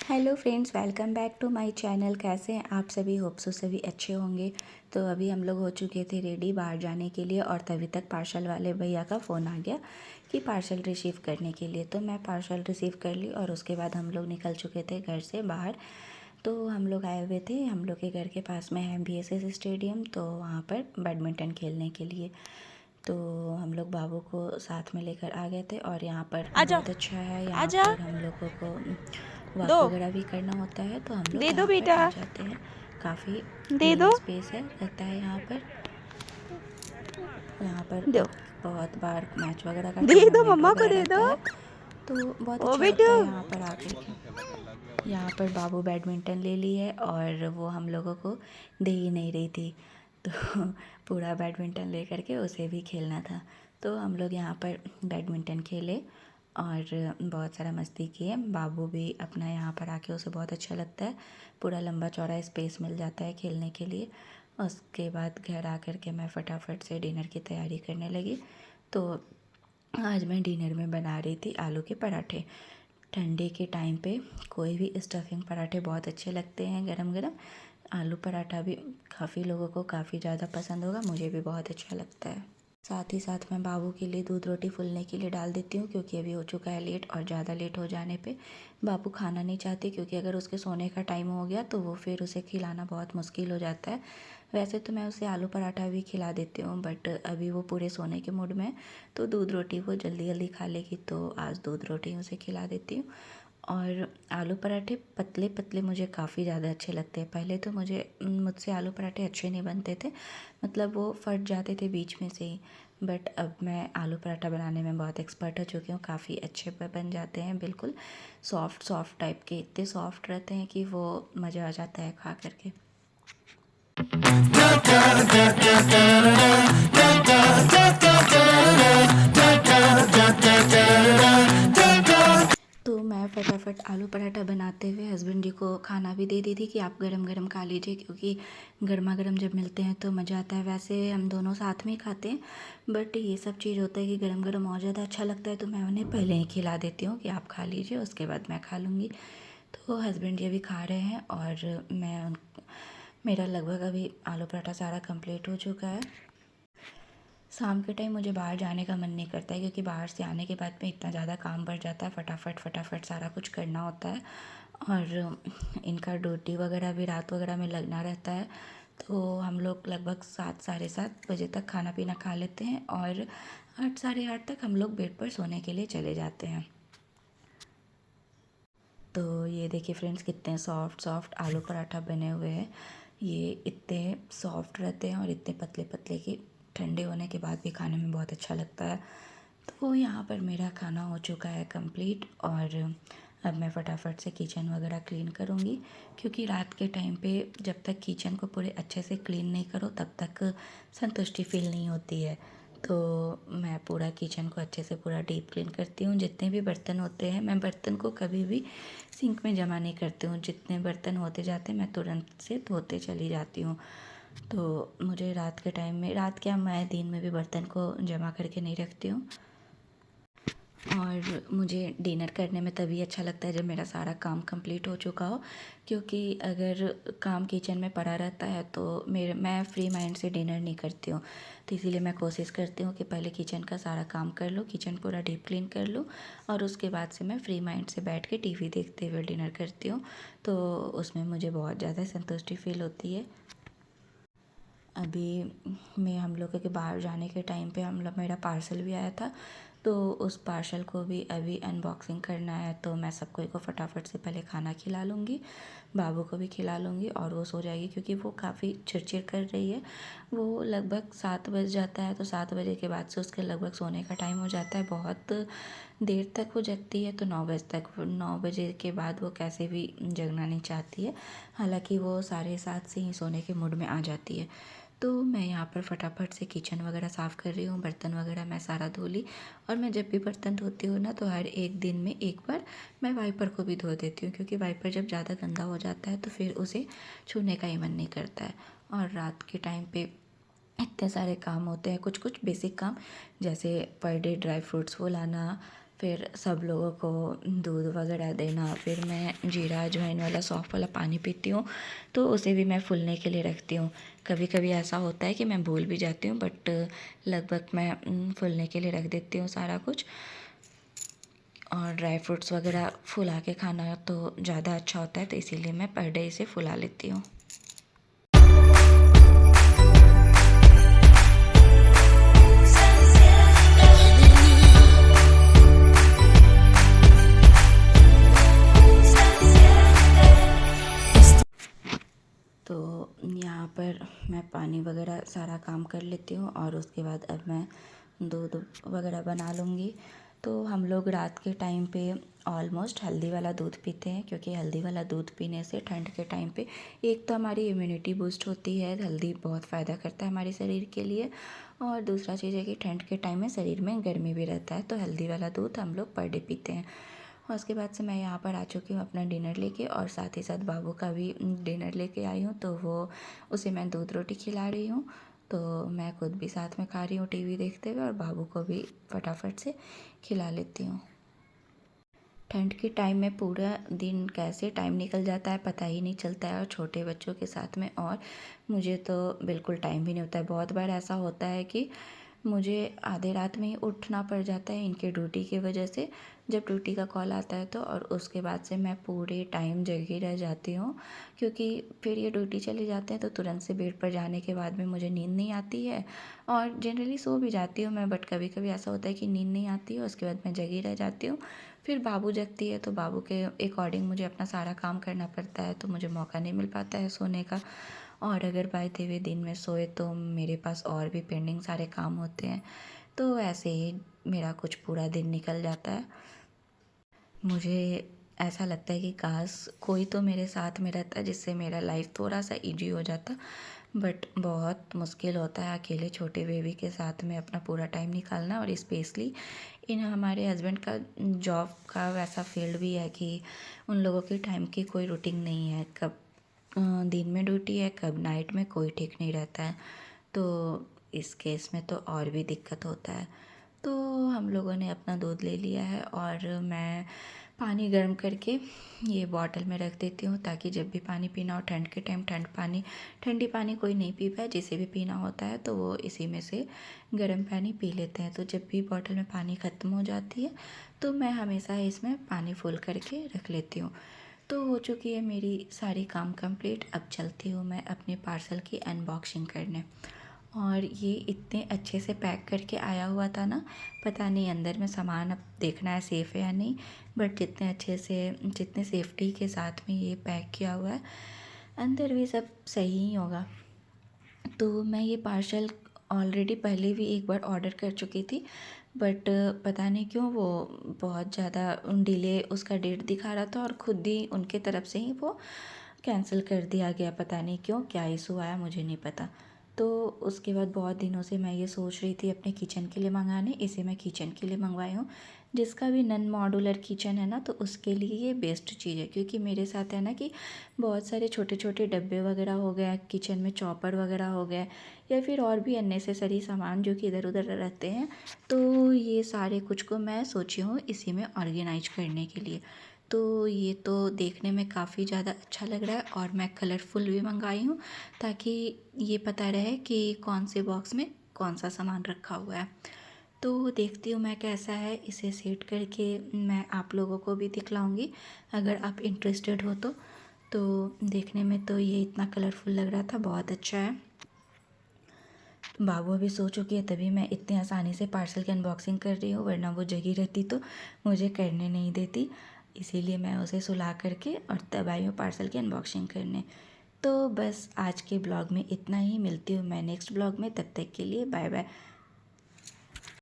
Hello friends, welcome back to my channel. कैसे हैं आप सभी? होप सो सभी अच्छे होंगे। तो अभी हम लोग हो चुके थे रेडी बाहर जाने के लिए और तभी तक पार्सल वाले भैया का फ़ोन आ गया कि पार्सल रिसीव करने के लिए। तो मैं पार्सल रिसीव कर ली और उसके बाद हम लोग निकल चुके थे घर से बाहर। तो हम लोग आए हुए थे, हम लोग के घर के पास में है BSS स्टेडियम, तो वहाँ पर बैडमिंटन खेलने के लिए। तो हम लोग बाबू को साथ में लेकर आ गए थे और यहाँ पर आजा बहुत अच्छा है। यहाँ आजा पर हम लोगों को दो वॉक वगैरह भी करना होता है, तो हम लोग दे दो यहाँ पर बेटा आ जाते हैं। काफ़ी दे क्लीन दो स्पेस है रहता है यहाँ पर। यहाँ पर दो बहुत बार मैच वगैरह का दे दो टूर्नामेंट मम्मा को वगैरह दे रहता दो। है, तो बहुत ओ अच्छा बेटू लगता है यहाँ पर आकर के। यहाँ पर बाबू बैडमिंटन ले ली है और वो हम लोगों को दे ही नहीं रही थी, तो पूरा बैडमिंटन ले करके उसे भी खेलना था। तो हम लोग यहाँ पर बैडमिंटन खेले और बहुत सारा मस्ती किए। बाबू भी अपना यहाँ पर आके उसे बहुत अच्छा लगता है, पूरा लंबा चौड़ा स्पेस मिल जाता है खेलने के लिए। उसके बाद घर आकर के मैं फटाफट से डिनर की तैयारी करने लगी। तो आज मैं डिनर में बना रही थी आलू के पराठे। ठंडी के टाइम पे कोई भी स्टफिंग पराठे बहुत अच्छे लगते हैं गरम गरम। आलू पराठा भी काफ़ी लोगों को काफ़ी ज़्यादा पसंद होगा, मुझे भी बहुत अच्छा लगता है। साथ ही साथ मैं बाबू के लिए दूध रोटी फूलने के लिए डाल देती हूँ, क्योंकि अभी हो चुका है लेट और ज़्यादा लेट हो जाने पे बाबू खाना नहीं चाहती, क्योंकि अगर उसके सोने का टाइम हो गया तो वो फिर उसे खिलाना बहुत मुश्किल हो जाता है। वैसे तो मैं उसे आलू पराठा भी खिला देती हूँ, बट अभी वो पूरे सोने के मूड में है, तो दूध रोटी वो जल्दी जल्दी खा लेगी, तो आज दूध रोटी उसे खिला देती हूँ। और आलू पराठे पतले पतले मुझे काफ़ी ज़्यादा अच्छे लगते हैं। पहले तो मुझसे आलू पराठे अच्छे नहीं बनते थे, मतलब वो फट जाते थे बीच में से ही। बट अब मैं आलू पराठा बनाने में बहुत एक्सपर्ट हो चुकी हूँ, काफ़ी अच्छे बन जाते हैं, बिल्कुल सॉफ्ट सॉफ्ट टाइप के, इतने सॉफ्ट रहते हैं कि वो मज़ा आ जाता है खा करके। तो मैं फटाफट आलू पराठा बनाते हुए हस्बैंड जी को खाना भी दे दी थी कि आप गरम गरम खा लीजिए, क्योंकि गर्मा गर्म जब मिलते हैं तो मज़ा आता है। वैसे हम दोनों साथ में ही खाते हैं, बट ये सब चीज़ होता है कि गरम गरम और ज़्यादा अच्छा लगता है, तो मैं उन्हें पहले ही खिला देती हूँ कि आप खा लीजिए, उसके बाद मैं खा लूँगी। तो हस्बैंड जी अभी खा रहे हैं और मेरा लगभग अभी आलू पराठा सारा कंप्लीट हो चुका है। शाम के टाइम मुझे बाहर जाने का मन नहीं करता है, क्योंकि बाहर से आने के बाद में इतना ज़्यादा काम बढ़ जाता है, फटाफट फटाफट सारा कुछ करना होता है और इनका ड्यूटी वगैरह भी रात वगैरह में लगना रहता है। तो हम लोग लगभग 7 साढ़े 7 बजे तक खाना पीना खा लेते हैं और 8 साढ़े 8 तक हम लोग बेड पर सोने के लिए चले जाते हैं। तो ये देखिए फ्रेंड्स, कितने सॉफ्ट सॉफ्ट आलू पराठा बने हुए हैं। ये इतने सॉफ्ट रहते हैं और इतने पतले पतले कि ठंडे होने के बाद भी खाने में बहुत अच्छा लगता है। तो यहाँ पर मेरा खाना हो चुका है कंप्लीट और अब मैं फटाफट से किचन वगैरह क्लीन करूँगी, क्योंकि रात के टाइम पे जब तक किचन को पूरे अच्छे से क्लीन नहीं करो तब तक संतुष्टि फील नहीं होती है। तो मैं पूरा किचन को अच्छे से पूरा डीप क्लीन करती हूँ। जितने भी बर्तन होते हैं, मैं बर्तन को कभी भी सिंक में जमा नहीं करती हूँ। जितने बर्तन होते जाते हैं मैं तुरंत से धोते चली जाती हूँ। तो मुझे रात के टाइम में, रात क्या मैं दिन में भी बर्तन को जमा करके नहीं रखती हूँ। और मुझे डिनर करने में तभी अच्छा लगता है जब मेरा सारा काम कंप्लीट हो चुका हो, क्योंकि अगर काम किचन में पड़ा रहता है तो मैं फ्री माइंड से डिनर नहीं करती हूँ। तो इसीलिए मैं कोशिश करती हूँ कि पहले किचन का सारा काम कर लूँ, किचन पूरा डीप क्लीन कर लूँ और उसके बाद से मैं फ्री माइंड से बैठ के टीवी देखते हुए डिनर करती हूँ। तो उसमें मुझे बहुत ज़्यादा संतुष्टि फील होती है। अभी मैं हम लोगों के बाहर जाने के टाइम पे मेरा पार्सल भी आया था, तो उस पार्सल को भी अभी अनबॉक्सिंग करना है। तो मैं सबको को फटाफट से पहले खाना खिला लूँगी, बाबू को भी खिला लूँगी और वो सो जाएगी, क्योंकि वो काफ़ी चिड़चिड़ कर रही है। वो लगभग 7 बज जाता है, तो 7 बजे के बाद से उसके लगभग सोने का टाइम हो जाता है। बहुत देर तक वो जगती है, तो 9 बजे तक, 9 बजे के बाद वो कैसे भी जगना नहीं चाहती है। हालांकि वो 7:30 से ही सोने के मूड में आ जाती है। तो मैं यहाँ पर फटाफट से किचन वगैरह साफ़ कर रही हूँ, बर्तन वगैरह मैं सारा धो ली। और मैं जब भी बर्तन धोती हूँ ना, तो हर एक दिन में एक बार मैं वाइपर को भी धो देती हूँ, क्योंकि वाइपर जब ज़्यादा गंदा हो जाता है तो फिर उसे छूने का ही मन नहीं करता है। और रात के टाइम पे इतने सारे काम होते हैं, कुछ कुछ बेसिक काम, जैसे पर डे ड्राई फ्रूट्स वो लाना, फिर सब लोगों को दूध वगैरह देना। फिर मैं जीरा अजवाइन वाला सौंफ वाला पानी पीती हूँ, तो उसे भी मैं फूलने के लिए रखती हूँ। कभी कभी ऐसा होता है कि मैं भूल भी जाती हूँ, बट लगभग मैं फूलने के लिए रख देती हूँ सारा कुछ। और ड्राई फ्रूट्स वगैरह फुला के खाना तो ज़्यादा अच्छा होता है, तो इसीलिए मैं पर डे इसे फुला लेती हूँ। तो यहाँ पर मैं पानी वगैरह सारा काम कर लेती हूँ और उसके बाद अब मैं दूध वगैरह बना लूँगी। तो हम लोग रात के टाइम पे ऑलमोस्ट हल्दी वाला दूध पीते हैं, क्योंकि हल्दी वाला दूध पीने से ठंड के टाइम पे एक तो हमारी इम्यूनिटी बूस्ट होती है, हल्दी बहुत फ़ायदा करता है हमारे शरीर के लिए, और दूसरा चीज़ है कि ठंड के टाइम में शरीर में गर्मी भी रहता है, तो हल्दी वाला दूध हम लोग पर डे पीते हैं। और उसके बाद से मैं यहाँ पर आ चुकी हूँ अपना डिनर लेके, और साथ ही साथ बाबू का भी डिनर लेके आई हूँ। तो उसे मैं दूध रोटी खिला रही हूँ, तो मैं खुद भी साथ में खा रही हूँ टीवी देखते हुए, और बाबू को भी फटाफट से खिला लेती हूँ। ठंड के टाइम में पूरा दिन कैसे टाइम निकल जाता है पता ही नहीं चलता है, और छोटे बच्चों के साथ में और मुझे तो बिल्कुल टाइम भी नहीं होता है। बहुत बार ऐसा होता है कि मुझे आधे रात में ही उठना पड़ जाता है इनके ड्यूटी की वजह से, जब ड्यूटी का कॉल आता है तो, और उसके बाद से मैं पूरे टाइम जगी रह जाती हूँ, क्योंकि फिर ये ड्यूटी चले जाते हैं तो तुरंत से बेड पर जाने के बाद में मुझे नींद नहीं आती है, और जनरली सो भी जाती हूँ मैं, बट कभी कभी ऐसा होता है कि नींद नहीं आती है, उसके बाद मैं जगी रह जाती हूँ। फिर बाबू जगती है तो बाबू के अकॉर्डिंग मुझे अपना सारा काम करना पड़ता है, तो मुझे मौका नहीं मिल पाता है सोने का। और अगर बाय द वे दिन में सोए तो मेरे पास और भी पेंडिंग सारे काम होते हैं, तो ऐसे ही मेरा कुछ पूरा दिन निकल जाता है। मुझे ऐसा लगता है कि काश कोई तो मेरे साथ में रहता, जिससे मेरा लाइफ थोड़ा सा इजी हो जाता, बट बहुत मुश्किल होता है अकेले छोटे बेबी के साथ में अपना पूरा टाइम निकालना। और स्पेशली इन हमारे हस्बैंड का जॉब का वैसा फील्ड भी है कि उन लोगों की टाइम की कोई रूटीन नहीं है, कब दिन में ड्यूटी है कब नाइट में, कोई ठीक नहीं रहता है, तो इस केस में तो और भी दिक्कत होता है। तो हम लोगों ने अपना दूध ले लिया है, और मैं पानी गर्म करके ये बॉटल में रख देती हूँ, ताकि जब भी पानी पीना हो ठंड के टाइम, ठंडी पानी कोई नहीं पी पाए, जिसे भी पीना होता है तो वो इसी में से गर्म पानी पी लेते हैं। तो जब भी बॉटल में पानी ख़त्म हो जाती है तो मैं हमेशा इसमें पानी फुल करके रख लेती हूँ। तो हो चुकी है मेरी सारी काम कंप्लीट। अब चलती हूँ मैं अपने पार्सल की अनबॉक्सिंग करने। और ये इतने अच्छे से पैक करके आया हुआ था ना, पता नहीं अंदर में सामान अब देखना है सेफ़ है या नहीं, बट जितने अच्छे से जितने सेफ्टी के साथ में ये पैक किया हुआ है, अंदर भी सब सही ही होगा। तो मैं ये पार्सल ऑलरेडी पहले भी एक बार ऑर्डर कर चुकी थी, बट पता नहीं क्यों वो बहुत ज़्यादा डिले उसका डेट दिखा रहा था, और खुद ही उनके तरफ से ही वो कैंसिल कर दिया गया। पता नहीं क्यों, क्या इशू आया मुझे नहीं पता। तो उसके बाद बहुत दिनों से मैं ये सोच रही थी अपने किचन के लिए मंगाने, इसे मैं किचन के लिए मंगवाई हूँ। जिसका भी नॉन मॉड्यूलर किचन है ना, तो उसके लिए ये बेस्ट चीज़ है, क्योंकि मेरे साथ है ना कि बहुत सारे छोटे छोटे डब्बे वगैरह हो गए किचन में, चॉपर वगैरह हो गए, या फिर और भी अननेसेसरी सामान जो कि इधर उधर रहते हैं, तो ये सारे कुछ को मैं सोची हूँ इसी में ऑर्गेनाइज करने के लिए। तो ये तो देखने में काफ़ी ज़्यादा अच्छा लग रहा है, और मैं कलरफुल भी मंगाई हूँ, ताकि ये पता रहे कि कौन से बॉक्स में कौन सा सामान रखा हुआ है। तो देखती हूँ मैं कैसा है, इसे सेट करके मैं आप लोगों को भी दिखलाऊँगी अगर आप इंटरेस्टेड हो तो। देखने में तो ये इतना कलरफुल लग रहा था, बहुत अच्छा है। बाबू अभी सो चुकी है, तभी मैं इतनी आसानी से पार्सल की अनबॉक्सिंग कर रही हूँ, वरना वो जगी रहती तो मुझे करने नहीं देती। इसीलिए मैं उसे सुला करके और तब आई हूँ पार्सल की अनबॉक्सिंग करने। तो बस आज के ब्लॉग में इतना ही, मिलती हूँ मैं नेक्स्ट ब्लॉग में, तब तक के लिए बाय बाय।